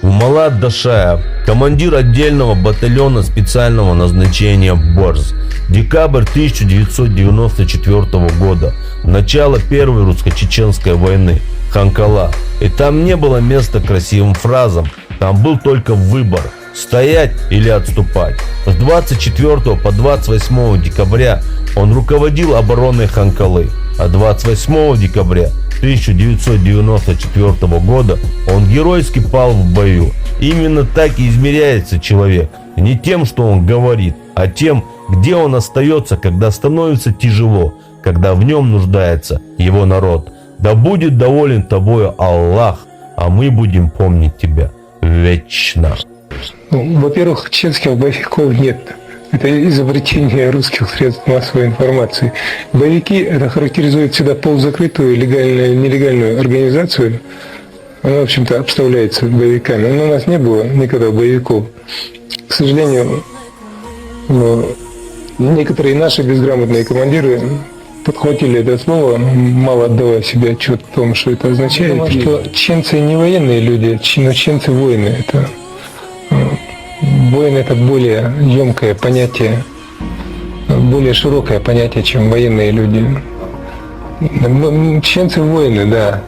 Умалат Дашаев, командир отдельного батальона специального назначения «Борз». Декабрь 1994 года. Начало Первой русско-чеченской войны. Ханкала. И там не было места красивым фразам. Там был только выбор. Стоять или отступать. С 24 по 28 декабря он руководил обороной Ханкалы. А 28 декабря 1994 года он геройски пал в бою. Именно так и измеряется человек. Не тем, что он говорит, а тем, где он остается, когда становится тяжело, когда в нем нуждается его народ. Да будет доволен тобою Аллах, а мы будем помнить тебя вечно. Ну, во-первых, чеченских боевиков нет. Это изобретение русских средств массовой информации. Боевики — это характеризует всегда полузакрытую, легальную, нелегальную организацию. Она, в общем-то, обставляется боевиками. Но у нас не было никогда боевиков. К сожалению, некоторые наши безграмотные командиры подхватили это слово, мало отдавая себе отчет в том, что это означает. Я думаю, что чеченцы не военные люди, но чеченцы воины. Воин — это более емкое понятие, более широкое понятие, чем военные люди. Чеченцы воины, да.